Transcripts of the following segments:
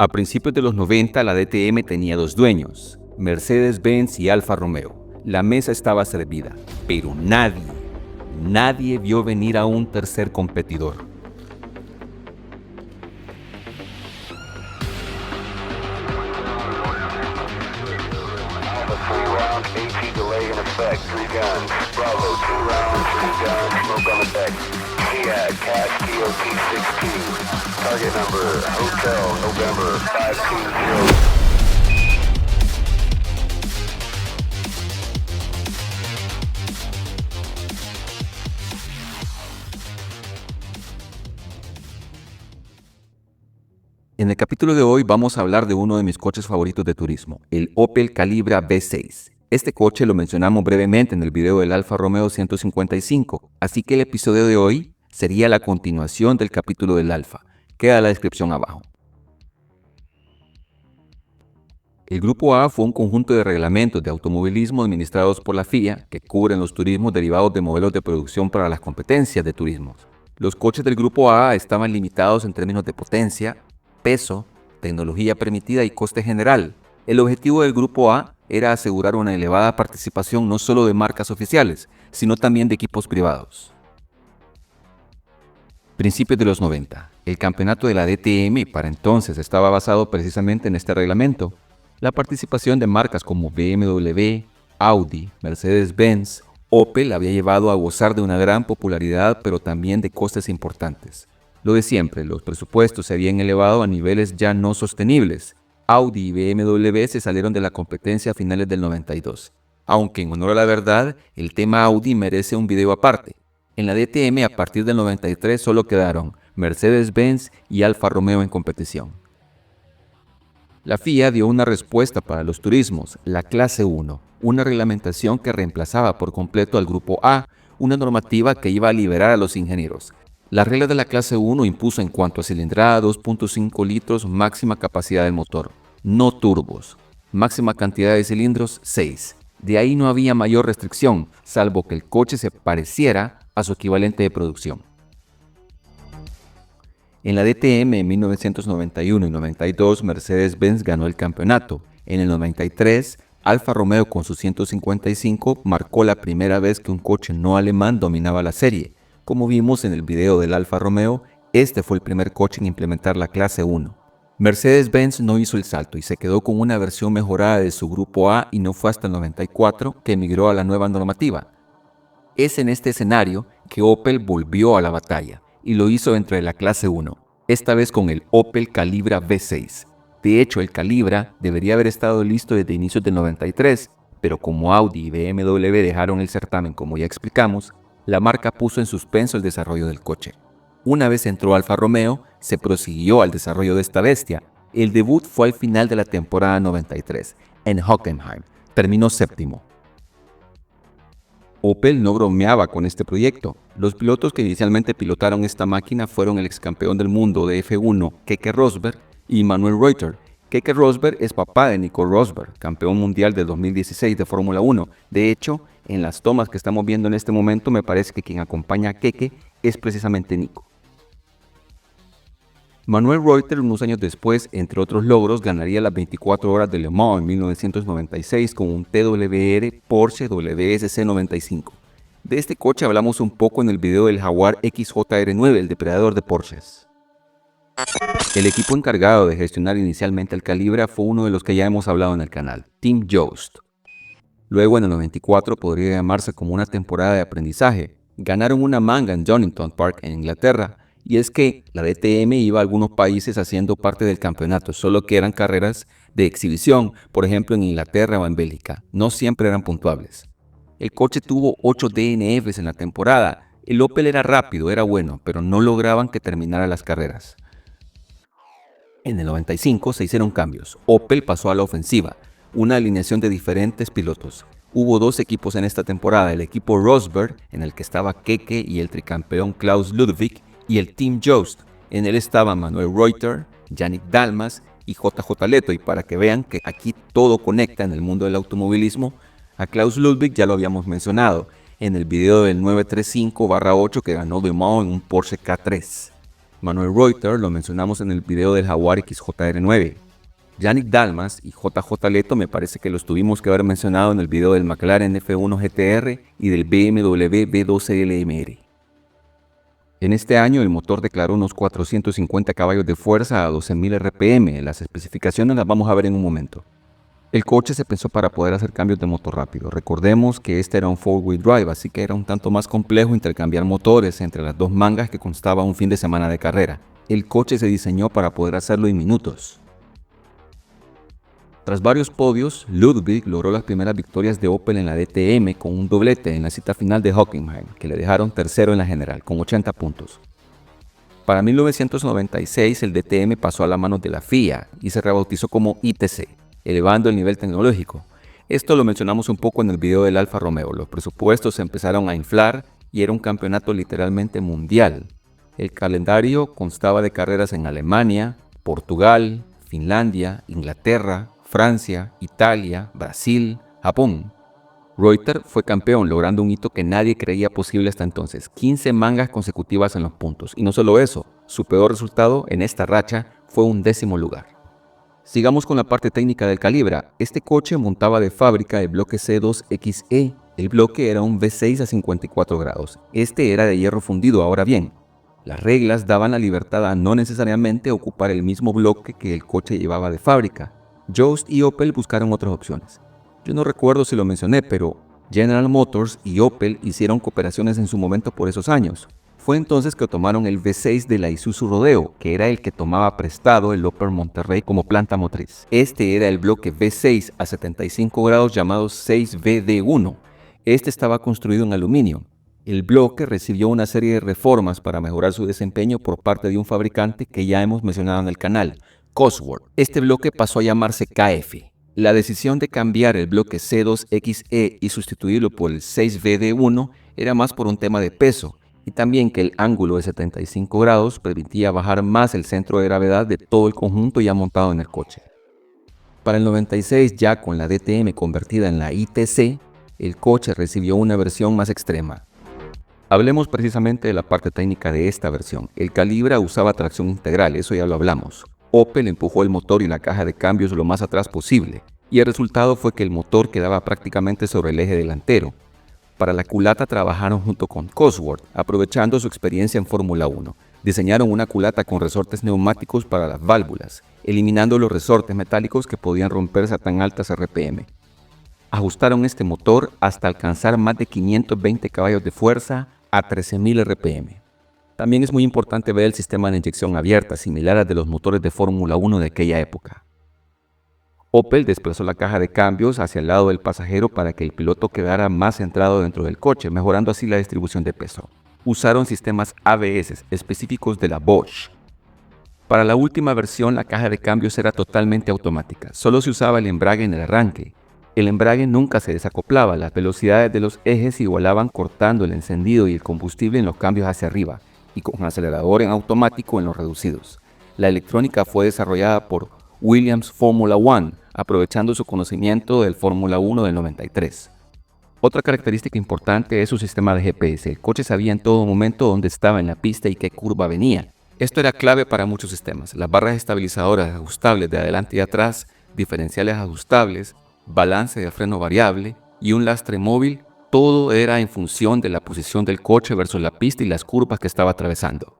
A principios de los 90 la DTM tenía dos dueños, Mercedes-Benz y Alfa Romeo. La mesa estaba servida, pero nadie vio venir a un tercer competidor. Target number, Hotel November 520. En el capítulo de hoy vamos a hablar de uno de mis coches favoritos de turismo, el Opel Calibra V6. Este coche lo mencionamos brevemente en el video del Alfa Romeo 155, así que el episodio de hoy sería la continuación del capítulo del Alfa. Queda la descripción abajo. El Grupo A fue un conjunto de reglamentos de automovilismo administrados por la FIA que cubren los turismos derivados de modelos de producción para las competencias de turismos. Los coches del Grupo A estaban limitados en términos de potencia, peso, tecnología permitida y coste general. El objetivo del Grupo A era asegurar una elevada participación no solo de marcas oficiales, sino también de equipos privados. Principios de los 90. El campeonato de la DTM para entonces estaba basado precisamente en este reglamento. La participación de marcas como BMW, Audi, Mercedes-Benz, Opel había llevado a gozar de una gran popularidad, pero también de costes importantes. Lo de siempre, los presupuestos se habían elevado a niveles ya no sostenibles. Audi y BMW se salieron de la competencia a finales del 92. Aunque en honor a la verdad, el tema Audi merece un video aparte. En la DTM a partir del 93 solo quedaron Mercedes-Benz y Alfa Romeo en competición. La FIA dio una respuesta para los turismos, la clase 1, una reglamentación que reemplazaba por completo al Grupo A, una normativa que iba a liberar a los ingenieros. La regla de la clase 1 impuso en cuanto a cilindrada 2.5 litros máxima capacidad del motor, no turbos, máxima cantidad de cilindros 6. De ahí no había mayor restricción, salvo que el coche se pareciera a su equivalente de producción. En la DTM en 1991 y 92 Mercedes-Benz ganó el campeonato. En el 93, Alfa Romeo con su 155 marcó la primera vez que un coche no alemán dominaba la serie. Como vimos en el video del Alfa Romeo, este fue el primer coche en implementar la clase 1. Mercedes-Benz no hizo el salto y se quedó con una versión mejorada de su Grupo A y no fue hasta el 94 que emigró a la nueva normativa. Es en este escenario que Opel volvió a la batalla y lo hizo dentro de la clase 1, esta vez con el Opel Calibra V6. De hecho, el Calibra debería haber estado listo desde inicios del 93, pero como Audi y BMW dejaron el certamen como ya explicamos, la marca puso en suspenso el desarrollo del coche. Una vez entró Alfa Romeo, se prosiguió al desarrollo de esta bestia. El debut fue al final de la temporada 93, en Hockenheim. Terminó séptimo. Opel no bromeaba con este proyecto. Los pilotos que inicialmente pilotaron esta máquina fueron el ex campeón del mundo de F1, Keke Rosberg, y Manuel Reuter. Keke Rosberg es papá de Nico Rosberg, campeón mundial de 2016 de Fórmula 1. De hecho, en las tomas que estamos viendo en este momento me parece que quien acompaña a Keke es precisamente Nico. Manuel Reuter, unos años después, entre otros logros, ganaría las 24 horas de Le Mans en 1996 con un TWR Porsche WSC 95. De este coche hablamos un poco en el video del Jaguar XJR9, el depredador de Porsches. El equipo encargado de gestionar inicialmente el Calibra fue uno de los que ya hemos hablado en el canal, Team Jost. Luego en el 94 podría llamarse como una temporada de aprendizaje. Ganaron una manga en Donington Park en Inglaterra. Y es que la DTM iba a algunos países haciendo parte del campeonato, solo que eran carreras de exhibición, por ejemplo en Inglaterra o en Bélgica. No siempre eran puntuables. El coche tuvo 8 DNFs en la temporada. El Opel era rápido, era bueno, pero no lograban que terminara las carreras. En el 95 se hicieron cambios. Opel pasó a la ofensiva, una alineación de diferentes pilotos. Hubo dos equipos en esta temporada, el equipo Rosberg, en el que estaba Keke y el tricampeón Klaus Ludwig, y el Team Jost. En él estaban Manuel Reuter, Yannick Dalmas y JJ Leto. Y para que vean que aquí todo conecta en el mundo del automovilismo, a Klaus Ludwig ya lo habíamos mencionado en el video del 935/8 que ganó Le Mans en un Porsche K3. Manuel Reuter lo mencionamos en el video del Jaguar XJR9. Yannick Dalmas y JJ Leto me parece que los tuvimos que haber mencionado en el video del McLaren F1 GTR y del BMW B12 LMR. En este año el motor declaró unos 450 caballos de fuerza a 12.000 RPM, las especificaciones las vamos a ver en un momento. El coche se pensó para poder hacer cambios de motor rápido. Recordemos que este era un 4-wheel drive, así que era un tanto más complejo intercambiar motores entre las dos mangas que constaba un fin de semana de carrera. El coche se diseñó para poder hacerlo en minutos. Tras varios podios, Ludwig logró las primeras victorias de Opel en la DTM con un doblete en la cita final de Hockenheim, que le dejaron tercero en la general, con 80 puntos. Para 1996 el DTM pasó a la mano de la FIA y se rebautizó como ITC, elevando el nivel tecnológico. Esto lo mencionamos un poco en el video del Alfa Romeo. Los presupuestos se empezaron a inflar y era un campeonato literalmente mundial. El calendario constaba de carreras en Alemania, Portugal, Finlandia, Inglaterra, Francia, Italia, Brasil, Japón. Reuter fue campeón, logrando un hito que nadie creía posible hasta entonces: 15 mangas consecutivas en los puntos. Y no solo eso, su peor resultado en esta racha fue un 10º lugar. Sigamos con la parte técnica del Calibra. Este coche montaba de fábrica el bloque C2XE. El bloque era un V6 a 54 grados. Este era de hierro fundido. Ahora bien, las reglas daban la libertad a no necesariamente ocupar el mismo bloque que el coche llevaba de fábrica. Joest y Opel buscaron otras opciones. Yo no recuerdo si lo mencioné, pero General Motors y Opel hicieron cooperaciones en su momento por esos años. Fue entonces que tomaron el V6 de la Isuzu Rodeo, que era el que tomaba prestado el Opel Monterrey como planta motriz. Este era el bloque V6 a 75 grados llamado 6VD1. Este estaba construido en aluminio. El bloque recibió una serie de reformas para mejorar su desempeño por parte de un fabricante que ya hemos mencionado en el canal, Cosworth. Este bloque pasó a llamarse KF. La decisión de cambiar el bloque C2XE y sustituirlo por el 6VD1 era más por un tema de peso, y también que el ángulo de 75 grados permitía bajar más el centro de gravedad de todo el conjunto ya montado en el coche. Para el 96, ya con la DTM convertida en la ITC, el coche recibió una versión más extrema. Hablemos precisamente de la parte técnica de esta versión. El Calibra usaba tracción integral, eso ya lo hablamos. Opel empujó el motor y la caja de cambios lo más atrás posible, y el resultado fue que el motor quedaba prácticamente sobre el eje delantero. Para la culata trabajaron junto con Cosworth, aprovechando su experiencia en Fórmula 1. Diseñaron una culata con resortes neumáticos para las válvulas, eliminando los resortes metálicos que podían romperse a tan altas RPM. Ajustaron este motor hasta alcanzar más de 520 caballos de fuerza a 13.000 RPM. También es muy importante ver el sistema de inyección abierta, similar al de los motores de Fórmula 1 de aquella época. Opel desplazó la caja de cambios hacia el lado del pasajero para que el piloto quedara más centrado dentro del coche, mejorando así la distribución de peso. Usaron sistemas ABS específicos de la Bosch. Para la última versión, la caja de cambios era totalmente automática. Solo se usaba el embrague en el arranque. El embrague nunca se desacoplaba, las velocidades de los ejes se igualaban cortando el encendido y el combustible en los cambios hacia arriba, y con acelerador en automático en los reducidos. La electrónica fue desarrollada por Williams Formula One, aprovechando su conocimiento del Fórmula 1 del 93. Otra característica importante es su sistema de GPS. El coche sabía en todo momento dónde estaba en la pista y qué curva venía. Esto era clave para muchos sistemas. Las barras estabilizadoras ajustables de adelante y atrás, diferenciales ajustables, balance de freno variable y un lastre móvil, todo era en función de la posición del coche versus la pista y las curvas que estaba atravesando.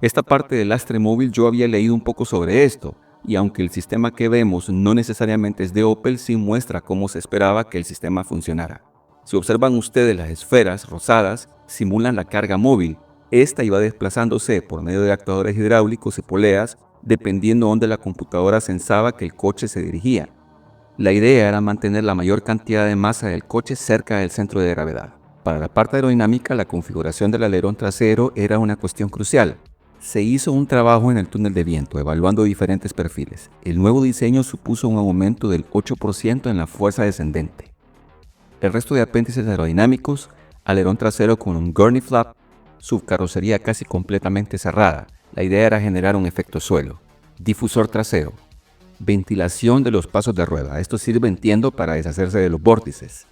Esta parte del lastre móvil yo había leído un poco sobre esto, y aunque el sistema que vemos no necesariamente es de Opel, sí muestra cómo se esperaba que el sistema funcionara. Si observan ustedes, las esferas rosadas simulan la carga móvil. Esta iba desplazándose por medio de actuadores hidráulicos y poleas, dependiendo de dónde la computadora pensaba que el coche se dirigía. La idea era mantener la mayor cantidad de masa del coche cerca del centro de gravedad. Para la parte aerodinámica, la configuración del alerón trasero era una cuestión crucial. Se hizo un trabajo en el túnel de viento, evaluando diferentes perfiles. El nuevo diseño supuso un aumento del 8% en la fuerza descendente. El resto de apéndices aerodinámicos, alerón trasero con un gurney flap, subcarrocería casi completamente cerrada. La idea era generar un efecto suelo. Difusor trasero. Ventilación de los pasos de rueda. Esto sirve, entiendo, para deshacerse de los vórtices.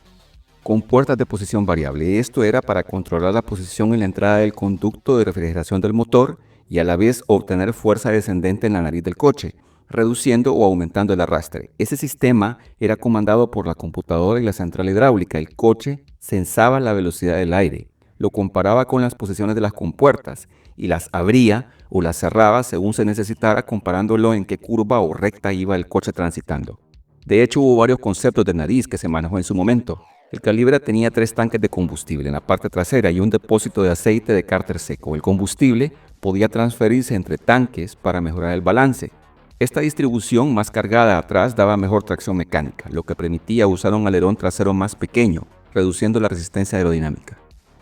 Con puertas de posición variable. Esto era para controlar la posición en la entrada del conducto de refrigeración del motor y a la vez obtener fuerza descendente en la nariz del coche, reduciendo o aumentando el arrastre. Ese sistema era comandado por la computadora y la central hidráulica. El coche sensaba la velocidad del aire, lo comparaba con las posiciones de las compuertas y las abría o las cerraba según se necesitara, comparándolo en qué curva o recta iba el coche transitando. De hecho, hubo varios conceptos de nariz que se manejó en su momento. El Calibra tenía 3 tanques de combustible en la parte trasera y un depósito de aceite de cárter seco. El combustible podía transferirse entre tanques para mejorar el balance. Esta distribución más cargada atrás daba mejor tracción mecánica, lo que permitía usar un alerón trasero más pequeño, reduciendo la resistencia aerodinámica.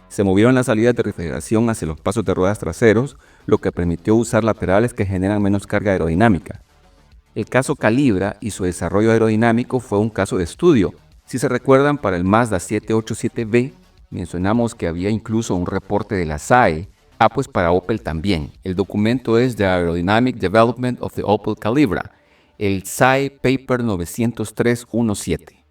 Se movieron las salidas de refrigeración hacia los pasos de ruedas traseros, lo que permitió usar laterales que generan menos carga aerodinámica. El caso Calibra y su desarrollo aerodinámico fue un caso de estudio. Si se recuerdan, para el Mazda 787B mencionamos que había incluso un reporte de la SAE. Pues para Opel también. El documento es The Aerodynamic Development of the Opel Calibra, el SAE Paper 903-17.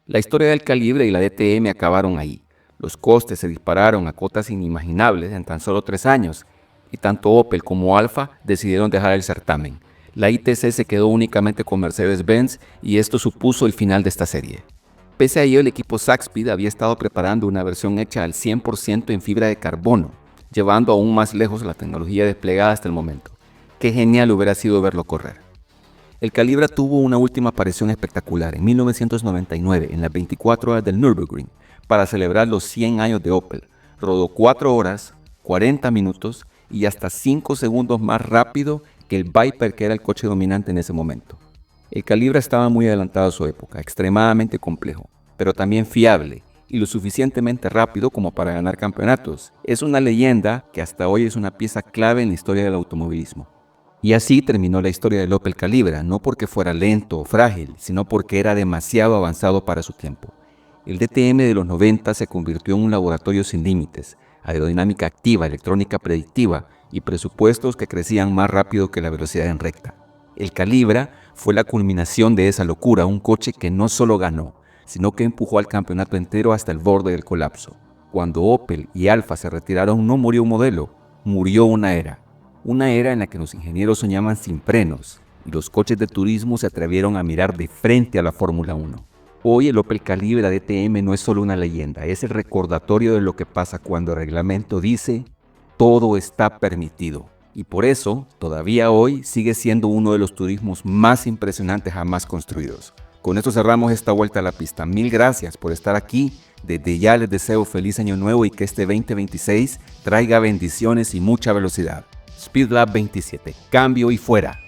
La historia del Calibra y la DTM acabaron ahí. Los costes se dispararon a cotas inimaginables en tan solo 3 años, y tanto Opel como Alfa decidieron dejar el certamen. La ITC se quedó únicamente con Mercedes-Benz y esto supuso el final de esta serie. Pese a ello, el equipo Zakspeed había estado preparando una versión hecha al 100% en fibra de carbono, llevando aún más lejos la tecnología desplegada hasta el momento. Qué genial hubiera sido verlo correr. El Calibra tuvo una última aparición espectacular en 1999 en las 24 horas del Nürburgring para celebrar los 100 años de Opel. Rodó 4 horas, 40 minutos y hasta 5 segundos más rápido que el Viper, que era el coche dominante en ese momento. El Calibra estaba muy adelantado a su época, extremadamente complejo, pero también fiable y lo suficientemente rápido como para ganar campeonatos. Es una leyenda que hasta hoy es una pieza clave en la historia del automovilismo. Y así terminó la historia del Opel Calibra, no porque fuera lento o frágil, sino porque era demasiado avanzado para su tiempo. El DTM de los 90 se convirtió en un laboratorio sin límites, aerodinámica activa, electrónica predictiva y presupuestos que crecían más rápido que la velocidad en recta. El Calibra fue la culminación de esa locura, un coche que no solo ganó, sino que empujó al campeonato entero hasta el borde del colapso. Cuando Opel y Alfa se retiraron, no murió un modelo, murió una era en la que los ingenieros soñaban sin frenos y los coches de turismo se atrevieron a mirar de frente a la Fórmula 1. Hoy el Opel Calibra DTM no es solo una leyenda, es el recordatorio de lo que pasa cuando el reglamento dice todo está permitido. Y por eso, todavía hoy, sigue siendo uno de los turismos más impresionantes jamás construidos. Con esto cerramos esta vuelta a la pista. Mil gracias por estar aquí. Desde ya les deseo feliz año nuevo y que este 2026 traiga bendiciones y mucha velocidad. Speedlab 27. Cambio y fuera.